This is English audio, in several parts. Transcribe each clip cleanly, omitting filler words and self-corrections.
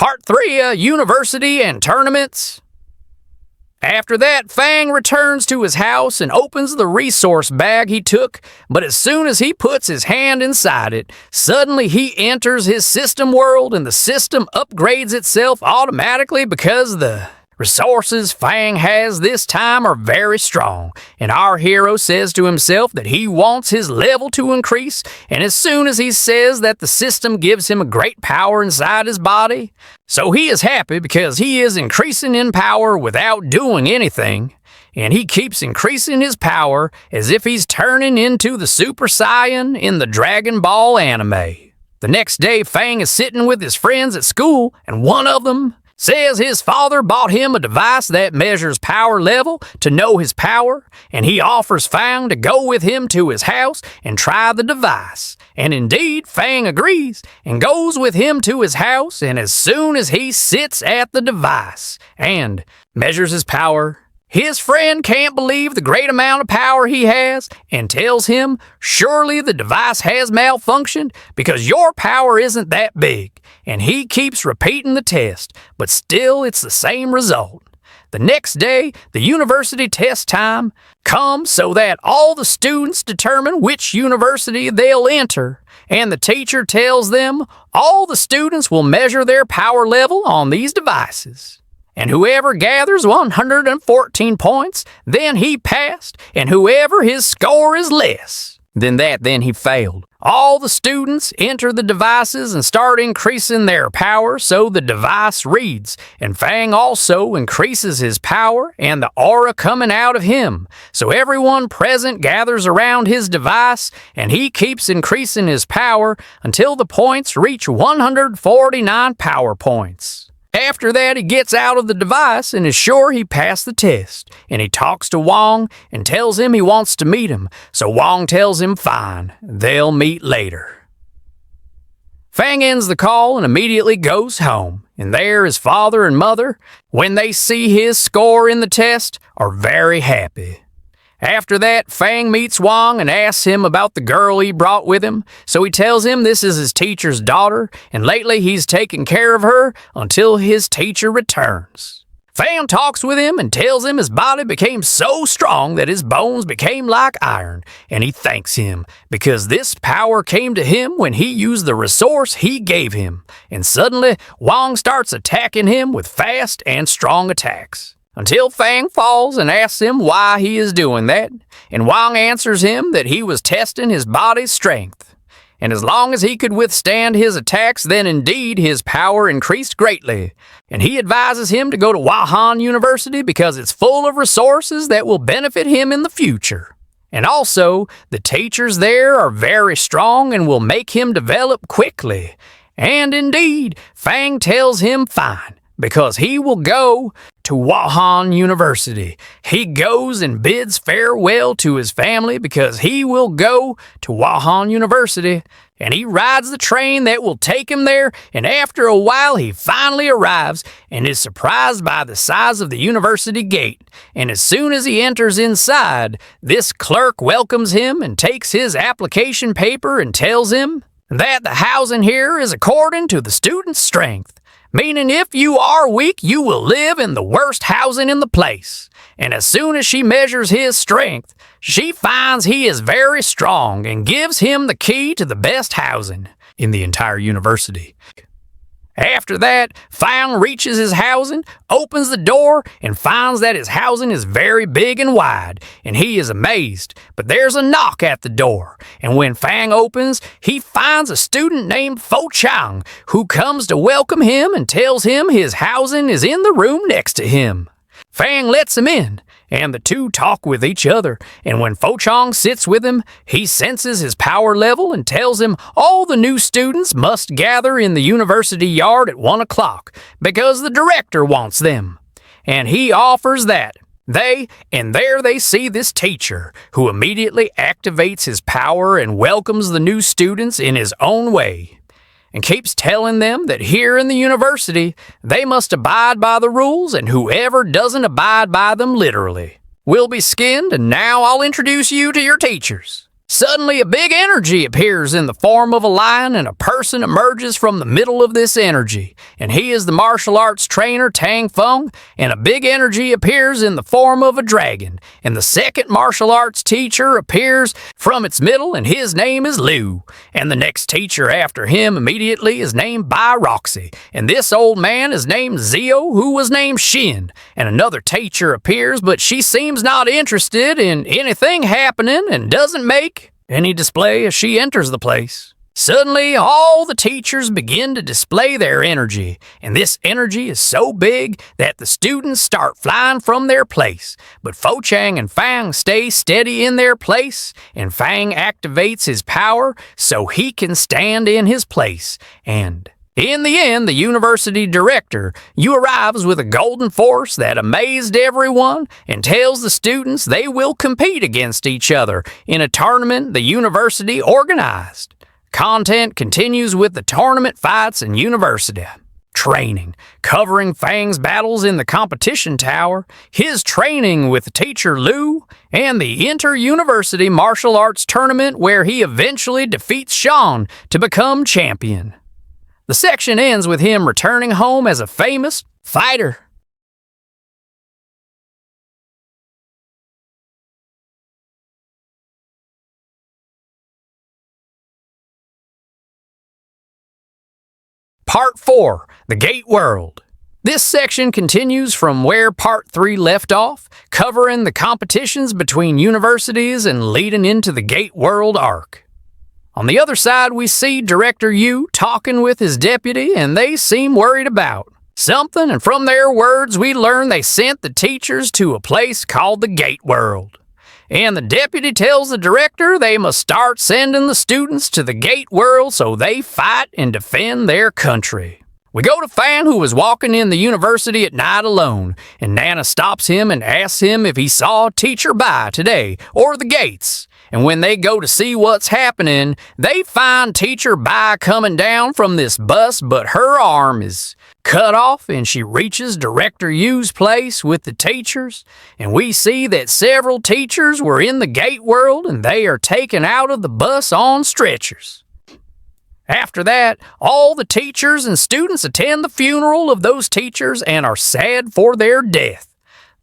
Part 3, University and Tournaments. After that, Fang returns to his house and opens the resource bag he took, but as soon as he puts his hand inside it, suddenly he enters his system world and the system upgrades itself automatically because the resources Fang has this time are very strong, and our hero says to himself that he wants his level to increase, and as soon as he says that the system gives him a great power inside his body, so he is happy because he is increasing in power without doing anything, and he keeps increasing his power as if he's turning into the Super Saiyan in the Dragon Ball anime. The next day, Fang is sitting with his friends at school, and one of them says his father bought him a device that measures power level to know his power, and he offers Fang to go with him to his house and try the device. And indeed, Fang agrees and goes with him to his house, and as soon as he sits at the device and measures his power, his friend can't believe the great amount of power he has and tells him, surely the device has malfunctioned because your power isn't that big. And he keeps repeating the test, but still it's the same result. The next day, the university test time comes so that all the students determine which university they'll enter, and the teacher tells them all the students will measure their power level on these devices. And whoever gathers 114 points, then he passed, and whoever his score is less than that, then he failed. All the students enter the devices and start increasing their power so the device reads, and Fang also increases his power and the aura coming out of him. So everyone present gathers around his device, and he keeps increasing his power until the points reach 149 power points. After that, he gets out of the device and is sure he passed the test, and he talks to Wong and tells him he wants to meet him, so Wong tells him fine, they'll meet later. Fang ends the call and immediately goes home, and there his father and mother, when they see his score in the test, are very happy. After that, Fang meets Wong and asks him about the girl he brought with him, so he tells him this is his teacher's daughter, and lately he's taken care of her until his teacher returns. Fang talks with him and tells him his body became so strong that his bones became like iron, and he thanks him because this power came to him when he used the resource he gave him, and suddenly Wong starts attacking him with fast and strong attacks, until Fang falls and asks him why he is doing that, and Wong answers him that he was testing his body's strength, and as long as he could withstand his attacks, then indeed his power increased greatly, and he advises him to go to Wuhan University because it's full of resources that will benefit him in the future. And also, the teachers there are very strong and will make him develop quickly, and indeed, Fang tells him fine, because he will go to Wuhan University. He goes and bids farewell to his family because he will go to Wuhan University, and he rides the train that will take him there, and after a while he finally arrives and is surprised by the size of the university gate, and as soon as he enters inside, this clerk welcomes him and takes his application paper and tells him that the housing here is according to the student's strength, meaning if you are weak, you will live in the worst housing in the place. And as soon as she measures his strength, she finds he is very strong and gives him the key to the best housing in the entire university. After that, Fang reaches his housing, opens the door, and finds that his housing is very big and wide, and he is amazed. But there's a knock at the door, and when Fang opens, he finds a student named Fo Chang, who comes to welcome him and tells him his housing is in the room next to him. Fang lets him in, and the two talk with each other, and when Fo Chang sits with him, he senses his power level and tells him all the new students must gather in the university yard at 1 o'clock because the director wants them. And he offers that. And there they see this teacher, who immediately activates his power and welcomes the new students in his own way, and keeps telling them that here in the university, they must abide by the rules, and whoever doesn't abide by them literally will be skinned, and now I'll introduce you to your teachers. Suddenly, a big energy appears in the form of a lion, and a person emerges from the middle of this energy. And he is the martial arts trainer, Fang, and a big energy appears in the form of a dragon. And the second martial arts teacher appears from its middle, and his name is Liu. And the next teacher after him immediately is named by Roxy. And this old man is named Zio, who was named Shin. And another teacher appears, but she seems not interested in anything happening and doesn't make any display as she enters the place. Suddenly, all the teachers begin to display their energy, and this energy is so big that the students start flying from their place. But Fang and Fang stay steady in their place, and Fang activates his power so he can stand in his place. And in the end, the university director arrives with a golden force that amazed everyone and tells the students they will compete against each other in a tournament the university organized. Content continues with the tournament fights and university training, covering Fang's battles in the competition tower, his training with teacher Liu, and the inter-university martial arts tournament where he eventually defeats Sean to become champion. The section ends with him returning home as a famous fighter. Part 4, The Gate World. This section continues from where Part 3 left off, covering the competitions between universities and leading into the Gate World arc. On the other side, we see Director Yu talking with his deputy, and they seem worried about something, and from their words, we learn they sent the teachers to a place called the Gate World. And the deputy tells the director they must start sending the students to the Gate World so they fight and defend their country. We go to Fang, who was walking in the university at night alone, and Nana stops him and asks him if he saw Teacher Bai today, or the gates. And when they go to see what's happening, they find Teacher Bai coming down from this bus, but her arm is cut off, and she reaches Director Yu's place with the teachers, and we see that several teachers were in the Gate World, and they are taken out of the bus on stretchers. After that, all the teachers and students attend the funeral of those teachers and are sad for their death.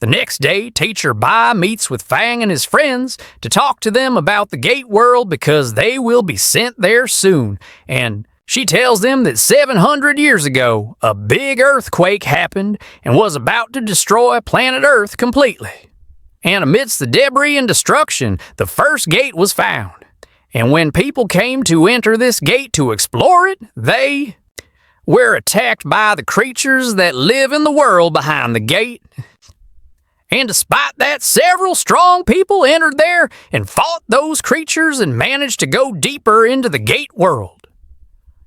The next day, Teacher Bai meets with Fang and his friends to talk to them about the Gate World because they will be sent there soon, and she tells them that 700 years ago, a big earthquake happened and was about to destroy planet Earth completely. And amidst the debris and destruction, the first gate was found. And when people came to enter this gate to explore it, they were attacked by the creatures that live in the world behind the gate. And despite that, several strong people entered there and fought those creatures and managed to go deeper into the Gate World.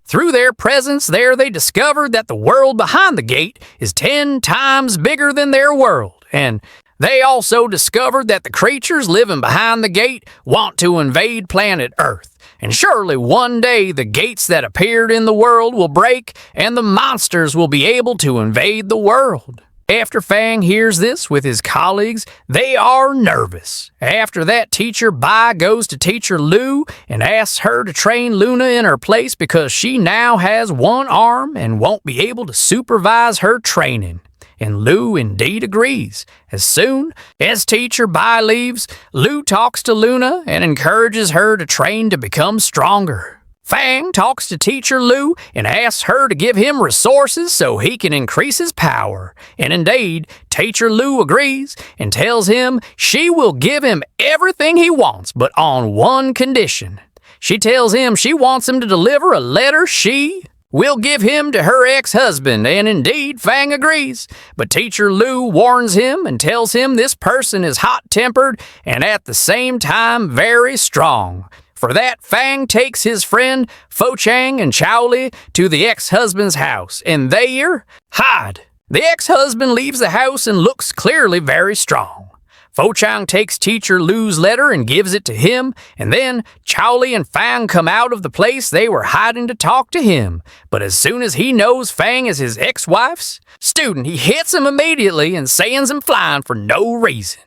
Through their presence there, they discovered that the world behind the gate is 10 times bigger than their world, and they also discovered that the creatures living behind the gate want to invade planet Earth. And surely one day the gates that appeared in the world will break and the monsters will be able to invade the world. After Fang hears this with his colleagues, they are nervous. After that, Teacher Bai goes to Teacher Liu and asks her to train Luna in her place because she now has one arm and won't be able to supervise her training. And Liu indeed agrees. As soon as Teacher Bai leaves, Liu talks to Luna and encourages her to train to become stronger. Fang talks to Teacher Liu and asks her to give him resources so he can increase his power. And indeed, Teacher Liu agrees and tells him she will give him everything he wants, but on one condition. She tells him she wants him to deliver a letter she will give him to her ex-husband, and indeed, Fang agrees. But Teacher Liu warns him and tells him this person is hot-tempered and at the same time very strong. For that, Fang takes his friend Fang and Chaoli to the ex-husband's house, and there hide. The ex-husband leaves the house and looks clearly very strong. Fang takes Teacher Liu's letter and gives it to him, and then Chaoli and Fang come out of the place they were hiding to talk to him. But as soon as he knows Fang is his ex-wife's student, he hits him immediately and sends him flying for no reason.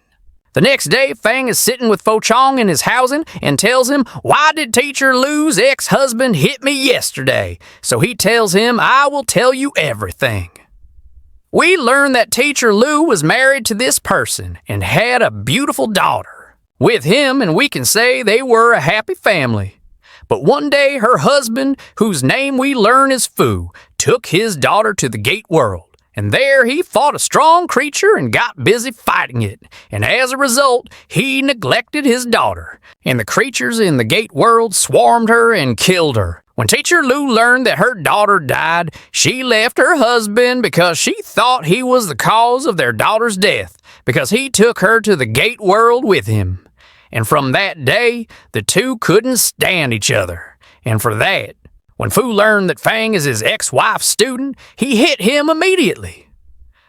The next day, Fang is sitting with Fo Chong in his housing and tells him, "Why did Teacher Lu's ex-husband hit me yesterday?" So he tells him, "I will tell you everything." We learn that Teacher Lu was married to this person and had a beautiful daughter with him, and we can say they were a happy family. But one day, her husband, whose name we learn is Fu, took his daughter to the Gate World. And there he fought a strong creature and got busy fighting it. And as a result, he neglected his daughter. And the creatures in the Gate World swarmed her and killed her. When Teacher Lu learned that her daughter died, she left her husband because she thought he was the cause of their daughter's death, because he took her to the Gate World with him. And from that day, the two couldn't stand each other. And for that, when Fu learned that Fang is his ex-wife's student, he hit him immediately.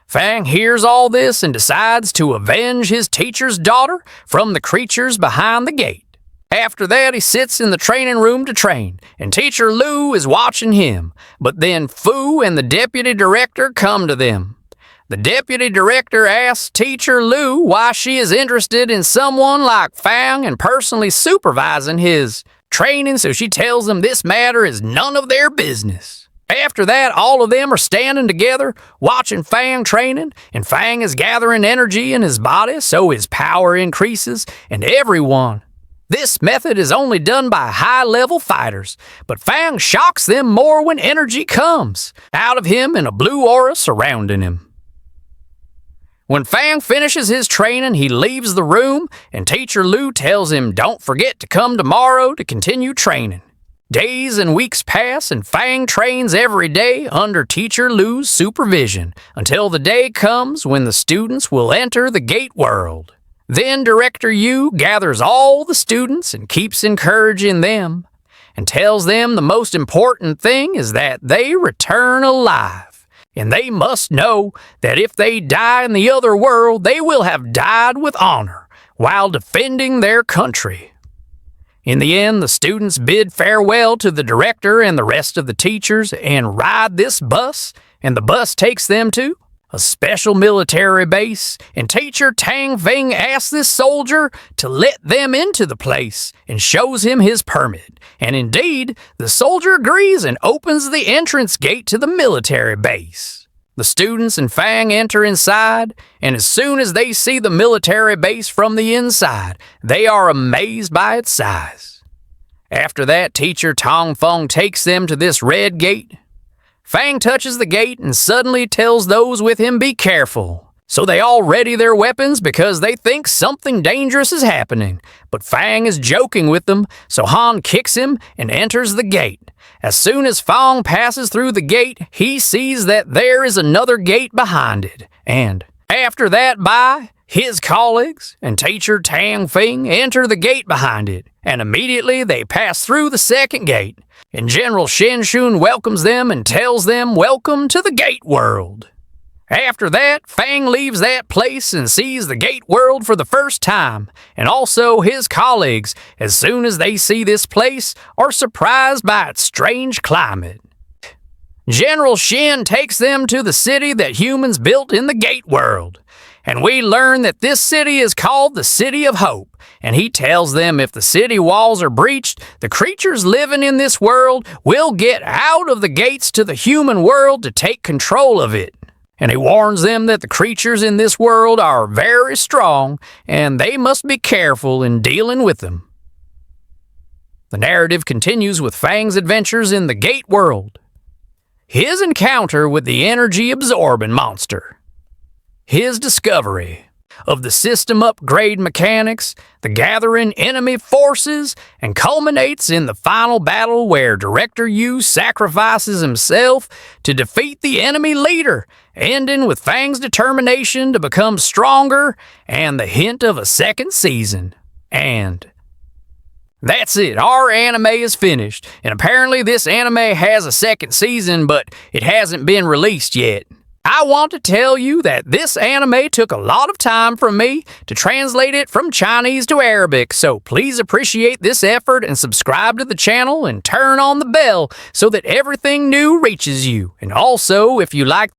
Fang hears all this and decides to avenge his teacher's daughter from the creatures behind the gate. After that, he sits in the training room to train, and Teacher Lu is watching him. But then Fu and the deputy director come to them. The deputy director asks Teacher Lu why she is interested in someone like Fang and personally supervising his training, so she tells them this matter is none of their business. After that, all of them are standing together, watching Fang training, and Fang is gathering energy in his body, so his power increases, and everyone. This method is only done by high-level fighters, but Fang shocks them more when energy comes out of him and a blue aura surrounding him. When Fang finishes his training, he leaves the room, and Teacher Lu tells him don't forget to come tomorrow to continue training. Days and weeks pass, and Fang trains every day under Teacher Lu's supervision until the day comes when the students will enter the Gate World. Then Director Yu gathers all the students and keeps encouraging them and tells them the most important thing is that they return alive. And they must know that if they die in the other world, they will have died with honor while defending their country. In the end, the students bid farewell to the director and the rest of the teachers and ride this bus, and the bus takes them to a special military base, and Teacher Tang Feng asks this soldier to let them into the place and shows him his permit. And indeed, the soldier agrees and opens the entrance gate to the military base. The students and Fang enter inside, and as soon as they see the military base from the inside, they are amazed by its size. After that, Teacher Tong Feng takes them to this red gate. Fang touches the gate and suddenly tells those with him be careful. So they all ready their weapons because they think something dangerous is happening. But Fang is joking with them, so Han kicks him and enters the gate. As soon as Fang passes through the gate, he sees that there is another gate behind it. And after that, his colleagues and Teacher Tang Feng enter the gate behind it, and immediately they pass through the second gate. And General Shen Shun welcomes them and tells them welcome to the Gate World. After that, Fang leaves that place and sees the Gate World for the first time, and also his colleagues, as soon as they see this place, are surprised by its strange climate. General Shen takes them to the city that humans built in the Gate World, and we learn that this city is called the City of Hope, and he tells them if the city walls are breached, the creatures living in this world will get out of the gates to the human world to take control of it. And he warns them that the creatures in this world are very strong, and they must be careful in dealing with them. The narrative continues with Fang's adventures in the Gate World. His encounter with the energy-absorbing monster. His discovery of the system upgrade mechanics, the gathering enemy forces, and culminates in the final battle where Director Yu sacrifices himself to defeat the enemy leader, ending with Fang's determination to become stronger and the hint of a second season. And that's it. Our anime is finished, and apparently this anime has a second season, but it hasn't been released yet. I want to tell you that this anime took a lot of time from me to translate it from Chinese to Arabic, so please appreciate this effort and subscribe to the channel and turn on the bell so that everything new reaches you. And also, if you like